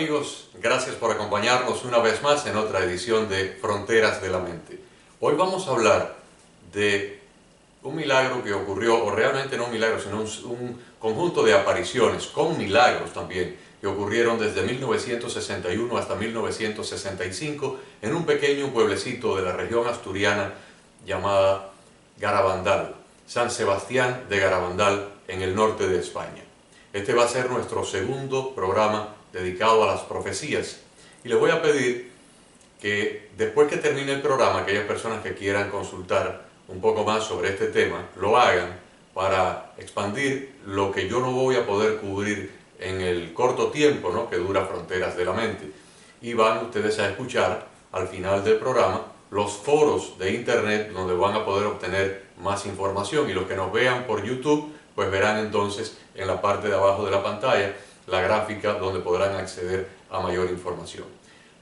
amigos? Gracias por acompañarnos una vez más en otra edición de Fronteras de la Mente. Hoy vamos a hablar de un milagro que ocurrió, o realmente no un milagro, sino un conjunto de apariciones, con milagros también, que ocurrieron desde 1961 hasta 1965 en un pequeño pueblecito de la región asturiana llamada Garabandal, San Sebastián de Garabandal, en el norte de España. Este va a ser nuestro segundo programa dedicado a las profecías. Y les voy a pedir que después que termine el programa, aquellas personas que quieran consultar un poco más sobre este tema, lo hagan para expandir lo que yo no voy a poder cubrir en el corto tiempo, ¿no?, que dura Fronteras de la Mente. Y van ustedes a escuchar al final del programa los foros de internet donde van a poder obtener más información, y los que nos vean por YouTube pues verán entonces en la parte de abajo de la pantalla la gráfica donde podrán acceder a mayor información.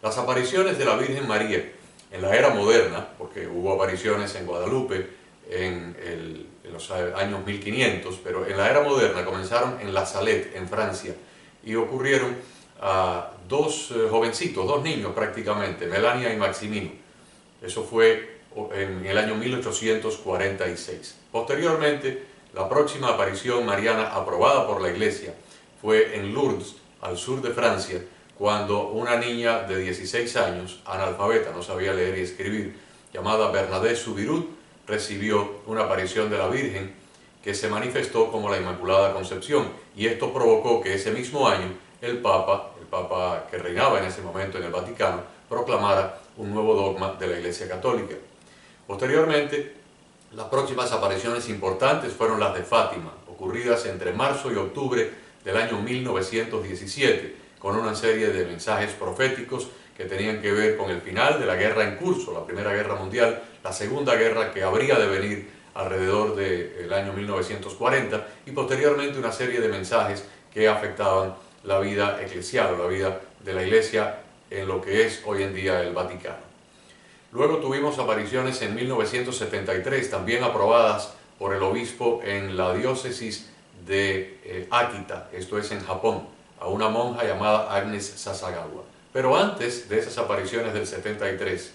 Las apariciones de la Virgen María en la era moderna, porque hubo apariciones en Guadalupe en los años 1500, pero en la era moderna comenzaron en La Salette, en Francia, y ocurrieron a dos jovencitos, dos niños prácticamente, Melania y Maximino. Eso fue en el año 1846. Posteriormente, la próxima aparición mariana aprobada por la Iglesia fue en Lourdes, al sur de Francia, cuando una niña de 16 años, analfabeta, no sabía leer y escribir, llamada Bernadette Soubirous, recibió una aparición de la Virgen que se manifestó como la Inmaculada Concepción, y esto provocó que ese mismo año el Papa que reinaba en ese momento en el Vaticano, proclamara un nuevo dogma de la Iglesia Católica. Posteriormente, las próximas apariciones importantes fueron las de Fátima, ocurridas entre marzo y octubre del año 1917, con una serie de mensajes proféticos que tenían que ver con el final de la guerra en curso, la Primera Guerra Mundial, la Segunda Guerra que habría de venir alrededor del año 1940, y posteriormente una serie de mensajes que afectaban la vida eclesial o la vida de la Iglesia en lo que es hoy en día el Vaticano. Luego tuvimos apariciones en 1973, también aprobadas por el obispo en la diócesis de Akita, esto es en Japón, a una monja llamada Agnes Sasagawa. Pero antes de esas apariciones del 73,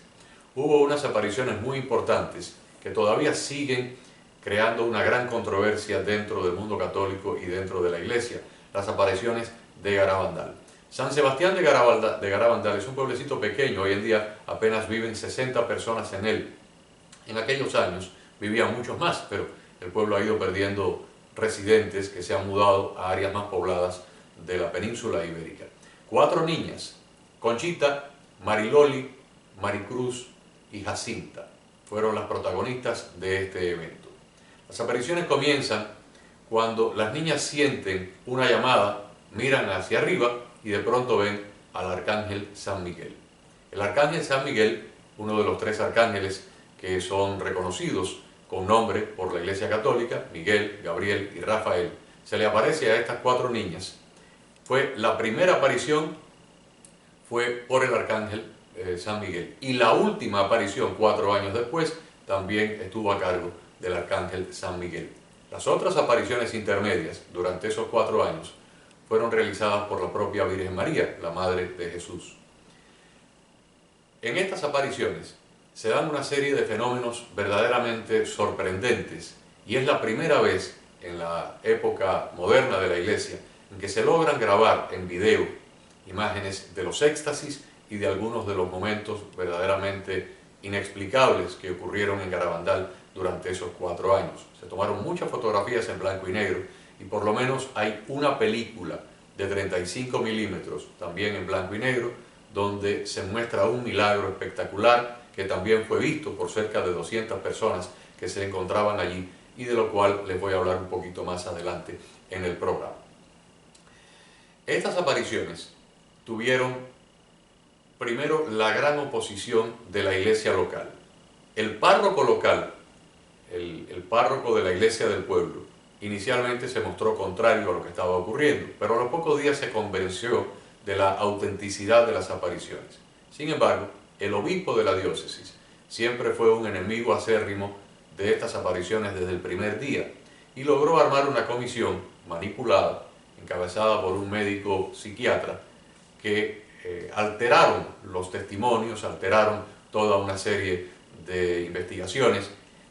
hubo unas apariciones muy importantes que todavía siguen creando una gran controversia dentro del mundo católico y dentro de la Iglesia, las apariciones de Garabandal. San Sebastián de Garabandal es un pueblecito pequeño, hoy en día apenas viven 60 personas en él. En aquellos años vivían muchos más, pero el pueblo ha ido perdiendo residentes que se han mudado a áreas más pobladas de la península ibérica. 4 niñas, Conchita, Mariloli, Maricruz y Jacinta, fueron las protagonistas de este evento. Las apariciones comienzan cuando las niñas sienten una llamada, miran hacia arriba y de pronto ven al arcángel San Miguel. El arcángel San Miguel, uno de los 3 arcángeles que son reconocidos con nombre por la Iglesia Católica, Miguel, Gabriel y Rafael, se le aparece a estas 4 niñas. La primera aparición fue por el arcángel San Miguel, y la última aparición, 4 años después, también estuvo a cargo del arcángel San Miguel. Las otras apariciones intermedias durante esos 4 años fueron realizadas por la propia Virgen María, la Madre de Jesús. En estas apariciones se dan una serie de fenómenos verdaderamente sorprendentes, y es la primera vez en la época moderna de la Iglesia en que se logran grabar en video imágenes de los éxtasis y de algunos de los momentos verdaderamente inexplicables que ocurrieron en Garabandal durante esos 4 años. Se tomaron muchas fotografías en blanco y negro, y por lo menos hay una película de 35 milímetros, también en blanco y negro, donde se muestra un milagro espectacular que también fue visto por cerca de 200 personas que se encontraban allí, y de lo cual les voy a hablar un poquito más adelante en el programa. Estas apariciones tuvieron primero la gran oposición de la iglesia local. El párroco local, el párroco de la iglesia del pueblo, inicialmente se mostró contrario a lo que estaba ocurriendo, pero a los pocos días se convenció de la autenticidad de las apariciones. Sin embargo, el obispo de la diócesis siempre fue un enemigo acérrimo de estas apariciones desde el primer día, y logró armar una comisión manipulada, encabezada por un médico psiquiatra, que alteraron los testimonios, alteraron toda una serie de investigaciones,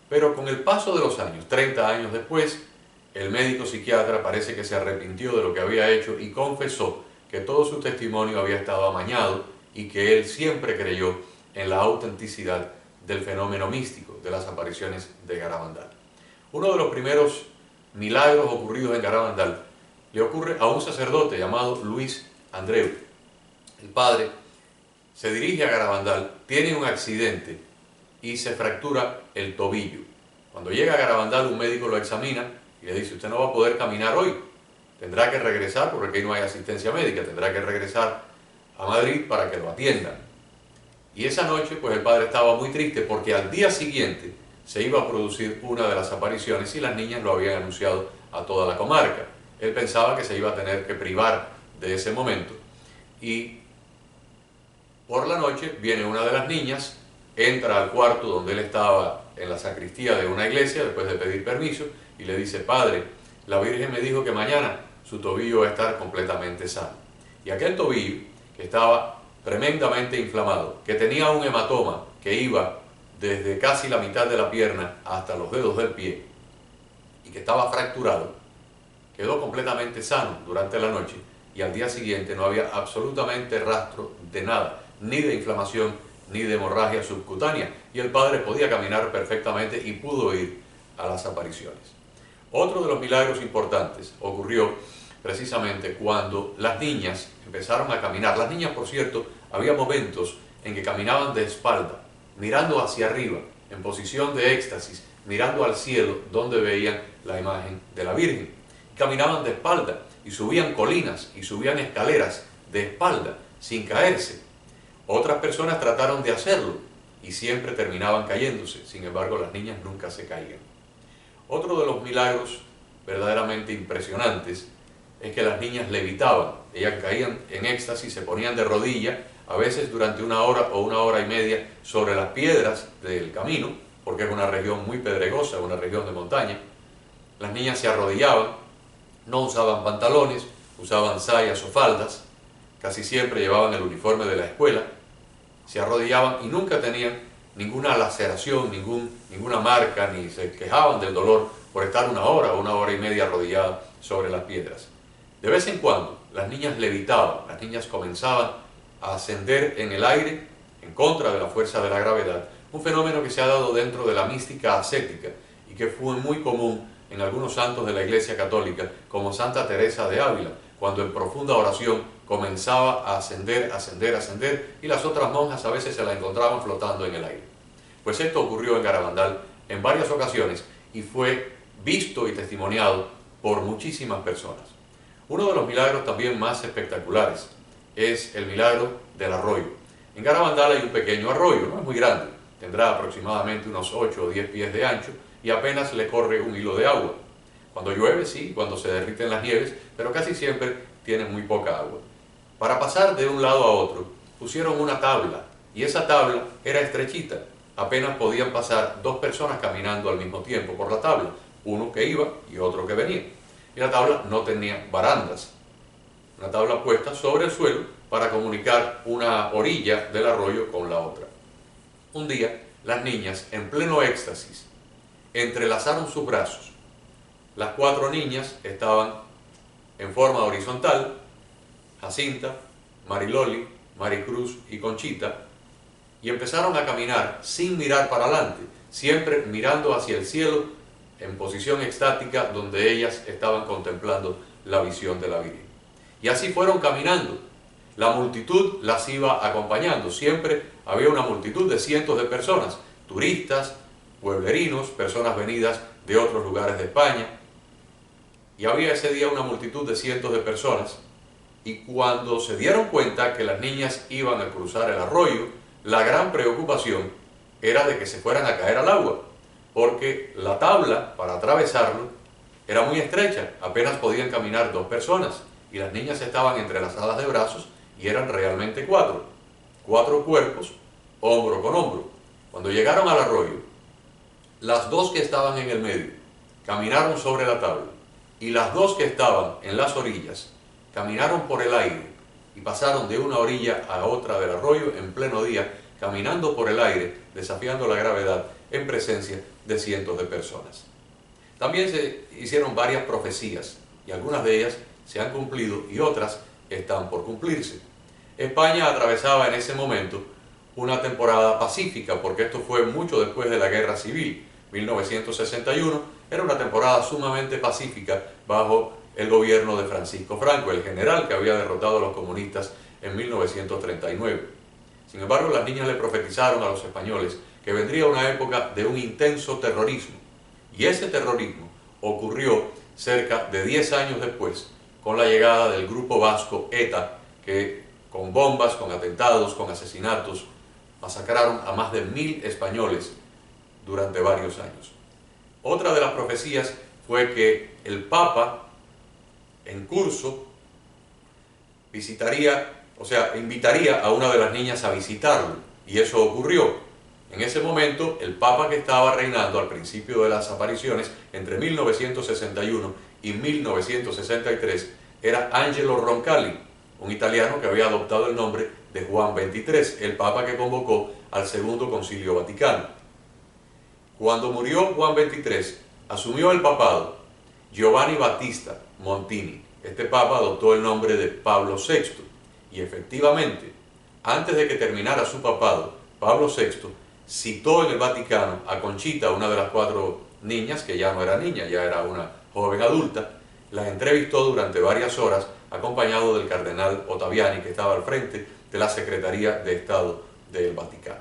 pero con el paso de los años, 30 años después, el médico psiquiatra parece que se arrepintió de lo que había hecho y confesó que todo su testimonio había estado amañado y que él siempre creyó en la autenticidad del fenómeno místico de las apariciones de Garabandal. Uno de los primeros milagros ocurridos en Garabandal le ocurre a un sacerdote llamado Luis Andreu. El padre se dirige a Garabandal, tiene un accidente y se fractura el tobillo. Cuando llega a Garabandal, un médico lo examina y le dice: usted no va a poder caminar hoy, tendrá que regresar, porque aquí no hay asistencia médica, tendrá que regresar a Madrid para que lo atiendan. Y esa noche, pues el padre estaba muy triste porque al día siguiente se iba a producir una de las apariciones y las niñas lo habían anunciado a toda la comarca. Él pensaba que se iba a tener que privar de ese momento y por la noche viene una de las niñas, entra al cuarto donde él estaba en la sacristía de una iglesia después de pedir permiso y le dice: padre, la Virgen me dijo que mañana su tobillo va a estar completamente sano. Y aquel tobillo, que estaba tremendamente inflamado, que tenía un hematoma que iba desde casi la mitad de la pierna hasta los dedos del pie y que estaba fracturado, quedó completamente sano durante la noche y al día siguiente no había absolutamente rastro de nada, ni de inflamación ni de hemorragia subcutánea, y el padre podía caminar perfectamente y pudo ir a las apariciones. Otro de los milagros importantes ocurrió precisamente cuando las niñas empezaron a caminar. Las niñas, por cierto, había momentos en que caminaban de espalda, mirando hacia arriba, en posición de éxtasis, mirando al cielo donde veían la imagen de la Virgen. Caminaban de espalda y subían colinas y subían escaleras de espalda, sin caerse. Otras personas trataron de hacerlo y siempre terminaban cayéndose. Sin embargo, las niñas nunca se caían. Otro de los milagros verdaderamente impresionantes es que las niñas levitaban. Ellas caían en éxtasis, se ponían de rodillas, a veces durante una hora o una hora y media, sobre las piedras del camino, porque es una región muy pedregosa, una región de montaña. Las niñas se arrodillaban, no usaban pantalones, usaban sayas o faldas, casi siempre llevaban el uniforme de la escuela, se arrodillaban y nunca tenían ninguna laceración, ninguna marca, ni se quejaban del dolor por estar una hora o una hora y media arrodilladas sobre las piedras. De vez en cuando las niñas levitaban, las niñas comenzaban a ascender en el aire en contra de la fuerza de la gravedad, un fenómeno que se ha dado dentro de la mística ascética y que fue muy común en algunos santos de la Iglesia Católica, como Santa Teresa de Ávila, cuando en profunda oración comenzaba a ascender, ascender, ascender, y las otras monjas a veces se la encontraban flotando en el aire. Pues esto ocurrió en Garabandal en varias ocasiones y fue visto y testimoniado por muchísimas personas. Uno de los milagros también más espectaculares es el milagro del arroyo. En Garabandal hay un pequeño arroyo, no es muy grande, tendrá aproximadamente unos 8 o 10 pies de ancho y apenas le corre un hilo de agua. Cuando llueve, sí, cuando se derriten las nieves, pero casi siempre tiene muy poca agua. Para pasar de un lado a otro, pusieron una tabla, y esa tabla era estrechita. Apenas podían pasar dos personas caminando al mismo tiempo por la tabla, uno que iba y otro que venía. Y la tabla no tenía barandas, una tabla puesta sobre el suelo para comunicar una orilla del arroyo con la otra. Un día, las niñas, en pleno éxtasis, entrelazaron sus brazos. Las 4 niñas estaban en forma horizontal: Jacinta, Mariloli, Maricruz y Conchita, y empezaron a caminar sin mirar para adelante, siempre mirando hacia el cielo en posición extática, donde ellas estaban contemplando la visión de la Virgen. Y así fueron caminando. La multitud las iba acompañando. Siempre había una multitud de cientos de personas, turistas, pueblerinos, personas venidas de otros lugares de España. Y había ese día una multitud de cientos de personas. Y cuando se dieron cuenta que las niñas iban a cruzar el arroyo, la gran preocupación era de que se fueran a caer al agua, porque la tabla para atravesarlo era muy estrecha, apenas podían caminar 2 personas, y las niñas estaban entrelazadas de brazos y eran realmente 4 cuerpos, hombro con hombro. Cuando llegaron al arroyo, las 2 que estaban en el medio caminaron sobre la tabla, y las 2 que estaban en las orillas caminaron por el aire y pasaron de una orilla a otra del arroyo en pleno día, caminando por el aire, desafiando la gravedad en presencia de cientos de personas. También se hicieron varias profecías y algunas de ellas se han cumplido y otras están por cumplirse. España atravesaba en ese momento una temporada pacífica, porque esto fue mucho después de la Guerra Civil. 1961 era una temporada sumamente pacífica bajo el gobierno de Francisco Franco, el general que había derrotado a los comunistas en 1939. Sin embargo, las niñas le profetizaron a los españoles que vendría una época de un intenso terrorismo, y ese terrorismo ocurrió cerca de 10 años después, con la llegada del grupo vasco ETA, que con bombas, con atentados, con asesinatos, masacraron a más de 1000 españoles durante varios años. Otra de las profecías fue que el Papa en curso invitaría a una de las niñas a visitarlo, y eso ocurrió. En ese momento, el Papa que estaba reinando al principio de las apariciones, entre 1961 y 1963, era Angelo Roncalli, un italiano que había adoptado el nombre de Juan XXIII, el Papa que convocó al Segundo Concilio Vaticano. Cuando murió Juan XXIII, asumió el papado Giovanni Battista Montini. Este Papa adoptó el nombre de Pablo VI, y efectivamente, antes de que terminara su papado, Pablo VI citó en el Vaticano a Conchita, una de las 4 niñas, que ya no era niña, ya era una joven adulta. La entrevistó durante varias horas, acompañado del cardenal Ottaviani, que estaba al frente de la Secretaría de Estado del Vaticano.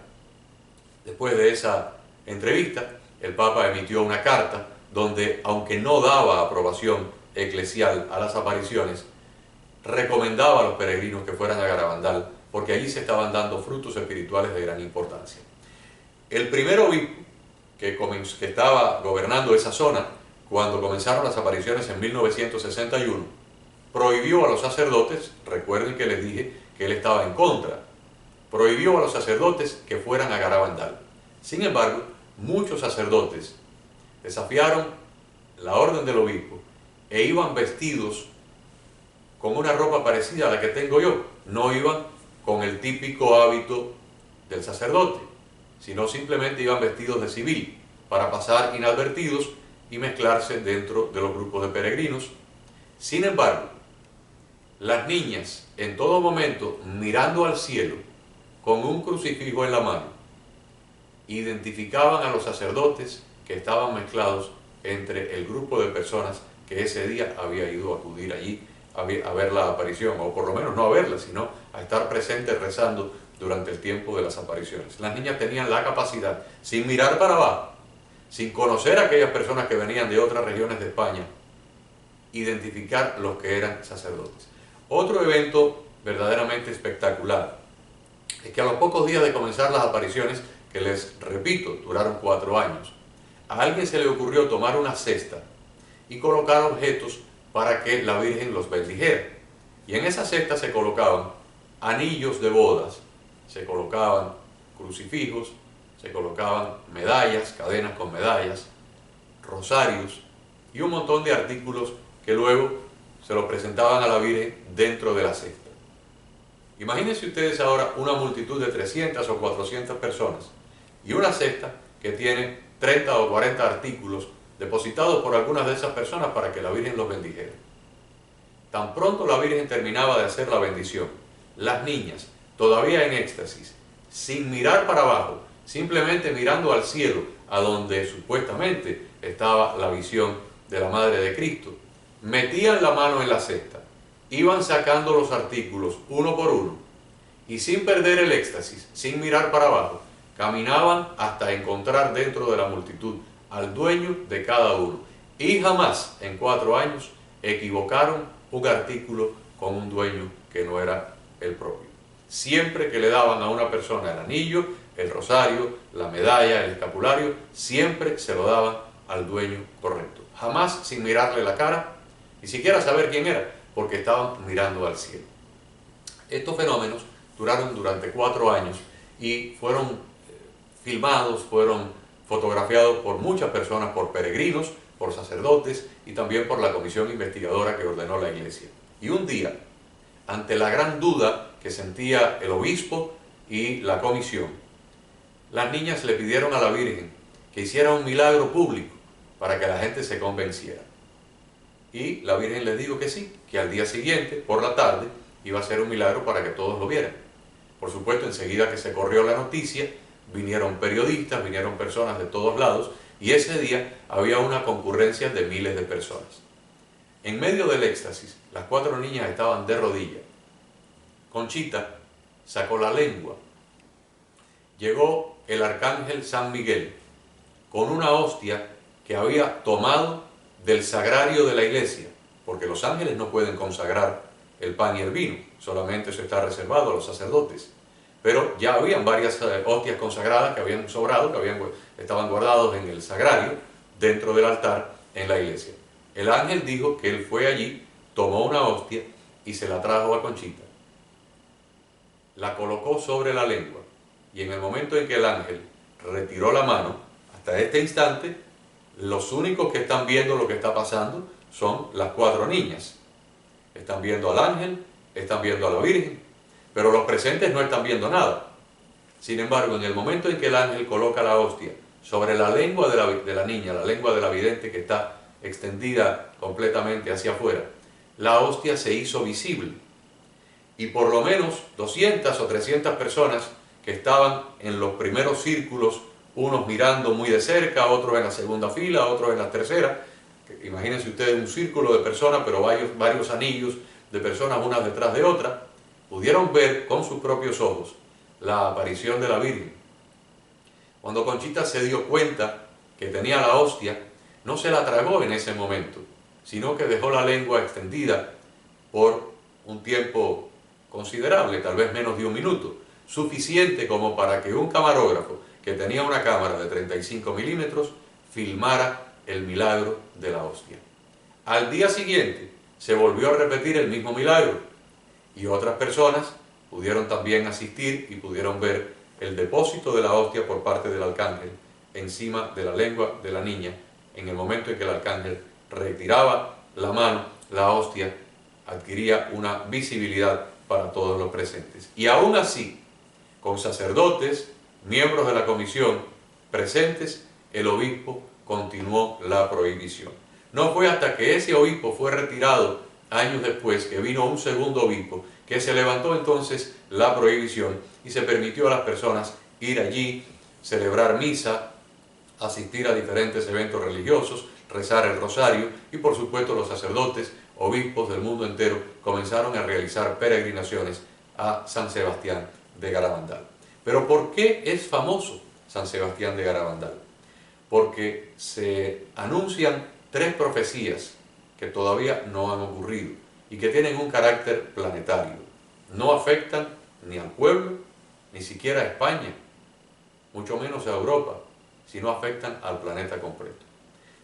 Después de esa entrevista, el Papa emitió una carta donde, aunque no daba aprobación eclesial a las apariciones, recomendaba a los peregrinos que fueran a Garabandal, porque allí se estaban dando frutos espirituales de gran importancia. El primer obispo que estaba gobernando esa zona cuando comenzaron las apariciones en 1961, prohibió a los sacerdotes, recuerden que les dije que él estaba en contra, prohibió a los sacerdotes que fueran a Garabandal. Sin embargo, muchos sacerdotes desafiaron la orden del obispo e iban vestidos con una ropa parecida a la que tengo yo. No iban con el típico hábito del sacerdote, sino simplemente iban vestidos de civil para pasar inadvertidos y mezclarse dentro de los grupos de peregrinos. Sin embargo, las niñas en todo momento mirando al cielo con un crucifijo en la mano identificaban a los sacerdotes que estaban mezclados entre el grupo de personas que ese día había ido a acudir allí a ver la aparición, o por lo menos no a verla, sino a estar presentes rezando durante el tiempo de las apariciones. Las niñas tenían la capacidad, sin mirar para abajo, sin conocer a aquellas personas que venían de otras regiones de España, identificar los que eran sacerdotes. Otro evento verdaderamente espectacular es que a los pocos días de comenzar las apariciones, que les repito, duraron 4 años, a alguien se le ocurrió tomar una cesta y colocar objetos para que la Virgen los bendijera. Y en esa cesta se colocaban anillos de bodas, se colocaban crucifijos, se colocaban medallas, cadenas con medallas, rosarios y un montón de artículos que luego se los presentaban a la Virgen dentro de la cesta. Imagínense ustedes ahora una multitud de 300 o 400 personas y una cesta que tiene 30 o 40 artículos depositados por algunas de esas personas para que la Virgen los bendijera. Tan pronto la Virgen terminaba de hacer la bendición, las niñas, todavía en éxtasis, sin mirar para abajo, simplemente mirando al cielo, a donde supuestamente estaba la visión de la Madre de Cristo, metían la mano en la cesta, iban sacando los artículos uno por uno, y sin perder el éxtasis, sin mirar para abajo, caminaban hasta encontrar dentro de la multitud al dueño de cada uno. Y jamás en 4 años equivocaron un artículo con un dueño que no era el propio. Siempre que le daban a una persona el anillo, el rosario, la medalla, el escapulario, siempre se lo daban al dueño correcto. Jamás sin mirarle la cara, ni siquiera saber quién era, porque estaban mirando al cielo. Estos fenómenos duraron durante 4 años y fueron filmados, fueron fotografiados por muchas personas, por peregrinos, por sacerdotes y también por la comisión investigadora que ordenó la Iglesia. Y un día, ante la gran duda que sentía el obispo y la comisión, las niñas le pidieron a la Virgen que hiciera un milagro público para que la gente se convenciera. Y la Virgen les dijo que sí, que al día siguiente, por la tarde, iba a ser un milagro para que todos lo vieran. Por supuesto, enseguida que se corrió la noticia, vinieron periodistas, vinieron personas de todos lados, y ese día había una concurrencia de miles de personas. En medio del éxtasis, las 4 niñas estaban de rodillas. Conchita sacó la lengua. Llegó el arcángel San Miguel con una hostia que había tomado del sagrario de la iglesia, porque los ángeles no pueden consagrar el pan y el vino, solamente eso está reservado a los sacerdotes. Pero ya habían varias hostias consagradas que habían sobrado, que estaban guardados en el sagrario, dentro del altar en la iglesia. El ángel dijo que él fue allí, tomó una hostia y se la trajo a Conchita. La colocó sobre la lengua y en el momento en que el ángel retiró la mano, hasta este instante, los únicos que están viendo lo que está pasando son las 4 niñas. Están viendo al ángel, están viendo a la Virgen, pero los presentes no están viendo nada. Sin embargo, en el momento en que el ángel coloca la hostia sobre la lengua de la niña, la lengua de la vidente que está extendida completamente hacia afuera, la hostia se hizo visible. Y por lo menos 200 o 300 personas que estaban en los primeros círculos, unos mirando muy de cerca, otros en la segunda fila, otros en la tercera. Imagínense ustedes un círculo de personas, pero varios anillos de personas unas detrás de otras, pudieron ver con sus propios ojos la aparición de la Virgen. Cuando Conchita se dio cuenta que tenía la hostia, no se la tragó en ese momento, sino que dejó la lengua extendida por un tiempo considerable, tal vez menos de un minuto, suficiente como para que un camarógrafo que tenía una cámara de 35 milímetros filmara el milagro de la hostia. Al día siguiente se volvió a repetir el mismo milagro y otras personas pudieron también asistir y pudieron ver el depósito de la hostia por parte del arcángel encima de la lengua de la niña. En el momento en que el arcángel retiraba la mano, la hostia adquiría una visibilidad para todos los presentes. Y aún así, con sacerdotes, miembros de la comisión presentes, el obispo continuó la prohibición. No fue hasta que ese obispo fue retirado años después que vino un segundo obispo que se levantó entonces la prohibición y se permitió a las personas ir allí, celebrar misa, asistir a diferentes eventos religiosos, rezar el rosario y por supuesto los sacerdotes, obispos del mundo entero comenzaron a realizar peregrinaciones a San Sebastián de Garabandal. Pero ¿por qué es famoso San Sebastián de Garabandal? Porque se anuncian 3 profecías que todavía no han ocurrido y que tienen un carácter planetario. No afectan ni al pueblo, ni siquiera a España, mucho menos a Europa, sino afectan al planeta completo.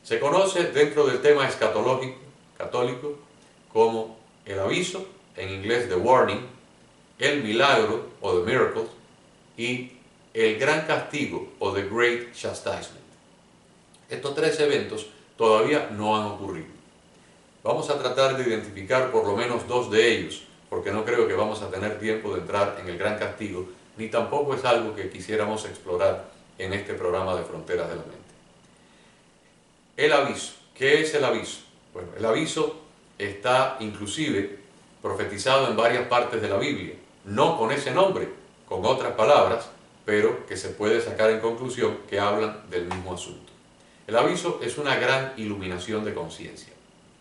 Se conoce dentro del tema escatológico católico como el aviso, en inglés the warning, el milagro o the miracle y el gran castigo o the great chastisement. Estos 3 eventos todavía no han ocurrido. Vamos a tratar de identificar por lo menos 2 de ellos, porque no creo que vamos a tener tiempo de entrar en el gran castigo, ni tampoco es algo que quisiéramos explorar en este programa de Fronteras de la Mente. El aviso. ¿Qué es el aviso? Bueno, el aviso está inclusive profetizado en varias partes de la Biblia, no con ese nombre, con otras palabras, pero que se puede sacar en conclusión que hablan del mismo asunto. El aviso es una gran iluminación de conciencia.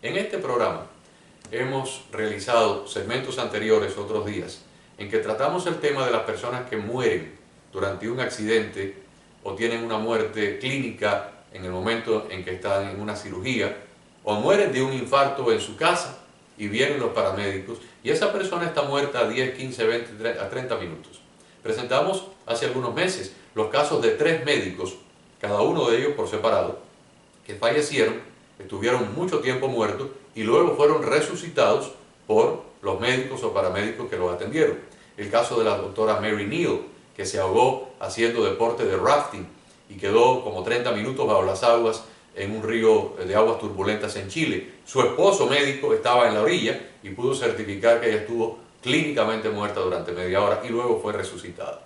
En este programa hemos realizado segmentos anteriores, otros días, en que tratamos el tema de las personas que mueren durante un accidente o tienen una muerte clínica en el momento en que están en una cirugía, o mueren de un infarto en su casa y vienen los paramédicos y esa persona está muerta a 10, 15, 20, a 30 minutos. Presentamos hace algunos meses los casos de 3 médicos, cada uno de ellos por separado, que fallecieron, estuvieron mucho tiempo muertos y luego fueron resucitados por los médicos o paramédicos que los atendieron. El caso de la doctora Mary Neal, que se ahogó haciendo deporte de rafting y quedó como 30 minutos bajo las aguas en un río de aguas turbulentas en Chile. Su esposo médico estaba en la orilla y pudo certificar que ella estuvo clínicamente muerta durante media hora y luego fue resucitada.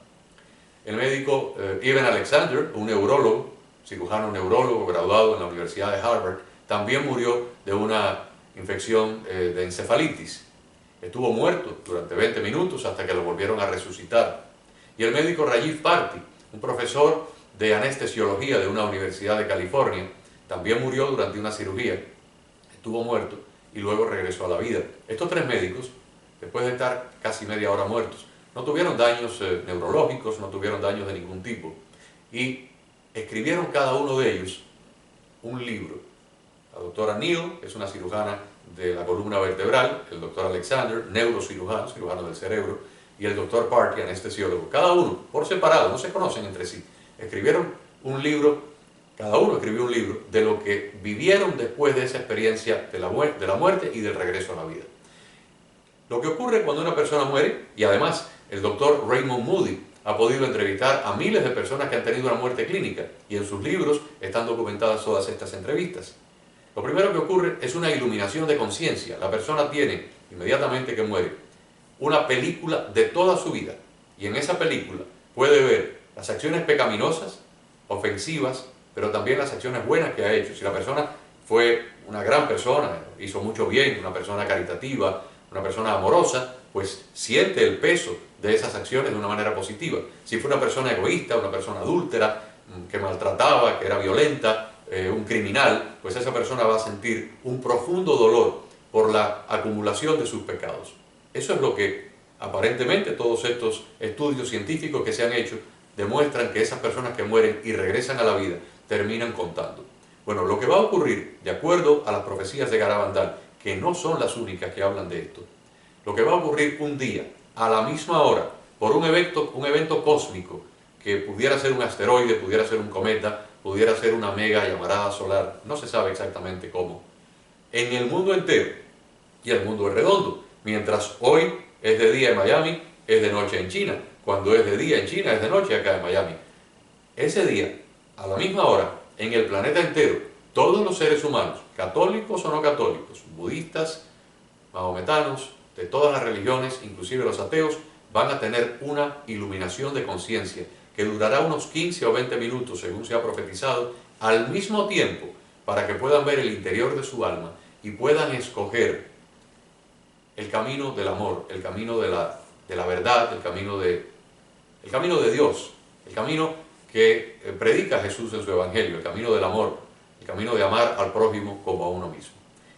El médico Ivan Alexander, un neurólogo, cirujano neurólogo graduado en la Universidad de Harvard, también murió de una infección de encefalitis. Estuvo muerto durante 20 minutos hasta que lo volvieron a resucitar. Y el médico Rajiv Bharti, un profesor de anestesiología de una universidad de California, también murió durante una cirugía. Estuvo muerto y luego regresó a la vida. Estos tres médicos, después de estar casi media hora muertos, no tuvieron daños neurológicos, no tuvieron daños de ningún tipo. Y escribieron cada uno de ellos un libro. La doctora Neal, que es una cirujana de la columna vertebral, el doctor Alexander, neurocirujano, cirujano del cerebro, y el doctor Bharti, anestesiólogo. Cada uno, por separado, no se conocen entre sí. Escribieron un libro, cada uno escribió un libro de lo que vivieron después de esa experiencia de la muerte y del regreso a la vida. Lo que ocurre cuando una persona muere, y además el doctor Raymond Moody ha podido entrevistar a miles de personas que han tenido una muerte clínica, y en sus libros están documentadas todas estas entrevistas. Lo primero que ocurre es una iluminación de conciencia. La persona tiene, inmediatamente que muere, una película de toda su vida, y en esa película puede ver las acciones pecaminosas, ofensivas, pero también las acciones buenas que ha hecho. Si la persona fue una gran persona, hizo mucho bien, una persona caritativa, una persona amorosa, pues siente el peso de esas acciones de una manera positiva. Si fue una persona egoísta, una persona adúltera, que maltrataba, que era violenta, un criminal, pues esa persona va a sentir un profundo dolor por la acumulación de sus pecados. Eso es lo que aparentemente todos estos estudios científicos que se han hecho demuestran, que esas personas que mueren y regresan a la vida terminan contando. Bueno, lo que va a ocurrir, de acuerdo a las profecías de Garabandal, que no son las únicas que hablan de esto, lo que va a ocurrir un día, a la misma hora, por un evento cósmico, que pudiera ser un asteroide, pudiera ser un cometa, pudiera ser una mega llamarada solar, no se sabe exactamente cómo, en el mundo entero, y el mundo es redondo. Mientras hoy es de día en Miami, es de noche en China. Cuando es de día en China, es de noche acá en Miami. Ese día, a la misma hora, en el planeta entero, todos los seres humanos, católicos o no católicos, budistas, mahometanos, de todas las religiones, inclusive los ateos, van a tener una iluminación de conciencia que durará unos 15 o 20 minutos, según se ha profetizado, al mismo tiempo, para que puedan ver el interior de su alma y puedan escoger el camino del amor, el camino de la verdad, el camino de Dios, el camino que predica Jesús en su Evangelio, el camino del amor, el camino de amar al prójimo como a uno mismo.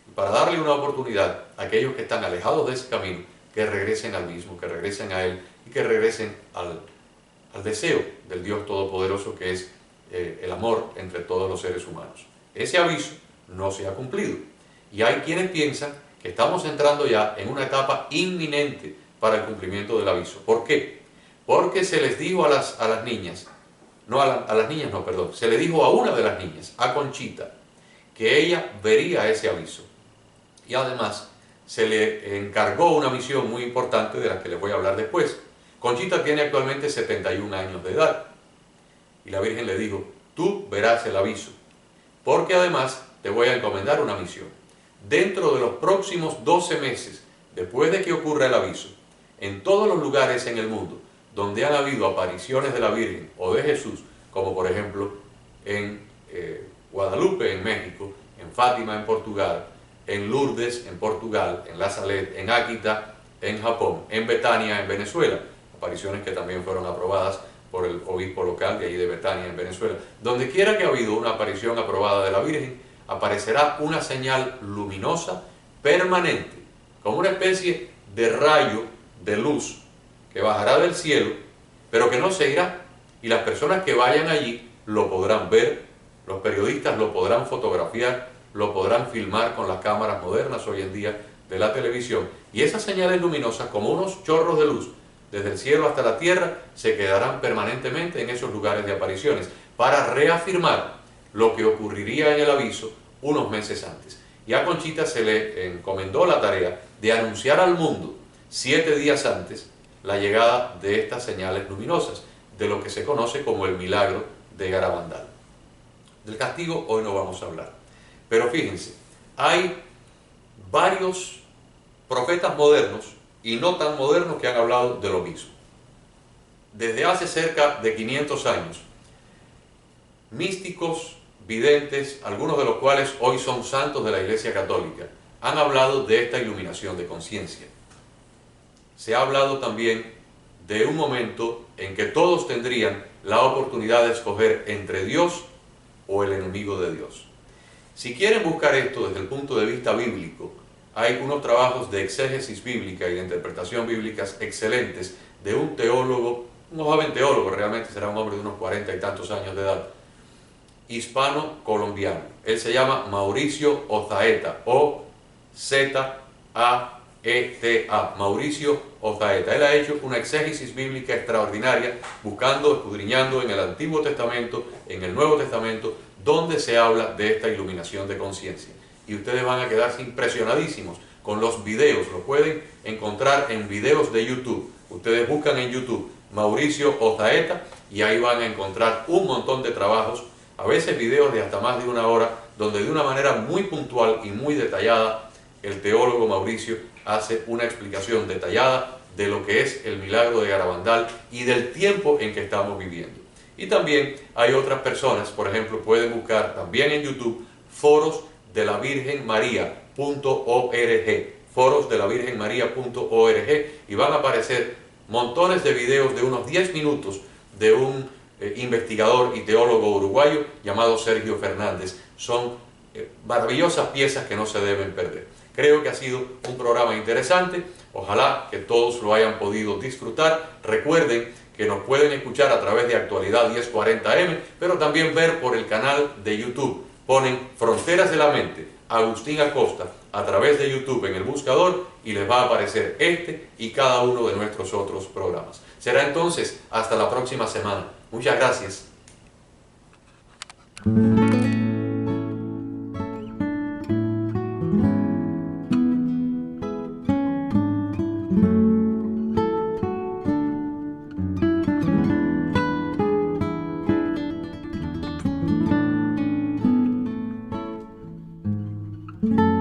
Y para darle una oportunidad a aquellos que están alejados de ese camino, que regresen al mismo, que regresen a Él y que regresen al deseo del Dios Todopoderoso, que es el amor entre todos los seres humanos. Ese aviso no se ha cumplido, y hay quienes piensan que estamos entrando ya en una etapa inminente para el cumplimiento del aviso. ¿Por qué? Porque se les dijo a las niñas, se le dijo a una de las niñas, a Conchita, que ella vería ese aviso. Y además se le encargó una misión muy importante de la que les voy a hablar después. Conchita tiene actualmente 71 años de edad. Y la Virgen le dijo, tú verás el aviso, porque además te voy a encomendar una misión. Dentro de los próximos 12 meses, después de que ocurra el aviso, en todos los lugares en el mundo donde han habido apariciones de la Virgen o de Jesús, como por ejemplo en Guadalupe en México, en Fátima en Portugal, en Lourdes en Portugal, en La Salette, en Áquita en Japón, en Betania en Venezuela, apariciones que también fueron aprobadas por el obispo local de ahí de Betania en Venezuela. Donde quiera que ha habido una aparición aprobada de la Virgen, aparecerá una señal luminosa permanente, como una especie de rayo de luz que bajará del cielo, pero que no se irá, y las personas que vayan allí lo podrán ver, los periodistas lo podrán fotografiar, lo podrán filmar con las cámaras modernas hoy en día de la televisión, y esas señales luminosas, como unos chorros de luz desde el cielo hasta la tierra, se quedarán permanentemente en esos lugares de apariciones para reafirmar lo que ocurriría en el aviso unos meses antes. Y a Conchita se le encomendó la tarea de anunciar al mundo 7 días antes la llegada de estas señales luminosas, de lo que se conoce como el milagro de Garabandal. Del castigo hoy no vamos a hablar, pero fíjense, hay varios profetas modernos y no tan modernos que han hablado de lo mismo. Desde hace cerca de 500 años, místicos, videntes, algunos de los cuales hoy son santos de la Iglesia Católica, han hablado de esta iluminación de conciencia. Se ha hablado también de un momento en que todos tendrían la oportunidad de escoger entre Dios o el enemigo de Dios. Si quieren buscar esto desde el punto de vista bíblico, hay unos trabajos de exégesis bíblica y de interpretación bíblicas excelentes de un teólogo, un joven teólogo, realmente será un hombre de unos 40 y tantos años de edad, hispano-colombiano. Él se llama Mauricio Ozaeta, O-Z-A-E-T-A, Mauricio Ozaeta. Él ha hecho una exégesis bíblica extraordinaria, buscando, escudriñando en el Antiguo Testamento, en el Nuevo Testamento, donde se habla de esta iluminación de conciencia. Y ustedes van a quedarse impresionadísimos con los videos. Lo pueden encontrar en videos de YouTube. Ustedes buscan en YouTube Mauricio Ozaeta y ahí van a encontrar un montón de trabajos, a veces videos de hasta más de una hora, donde de una manera muy puntual y muy detallada el teólogo Mauricio hace una explicación detallada de lo que es el milagro de Garabandal y del tiempo en que estamos viviendo. Y también hay otras personas, por ejemplo, pueden buscar también en YouTube foros de la Virgen María.org, foros de la Virgen María.org, y van a aparecer montones de videos de unos 10 minutos de un investigador y teólogo uruguayo llamado Sergio Fernández. Son maravillosas piezas que no se deben perder. Creo que ha sido un programa interesante, ojalá que todos lo hayan podido disfrutar. Recuerden que nos pueden escuchar a través de Actualidad 1040M, pero también ver por el canal de YouTube. Ponen Fronteras de la Mente, Agustín Acosta, a través de YouTube en el buscador y les va a aparecer este y cada uno de nuestros otros programas. Será entonces hasta la próxima semana. Muchas gracias. Thank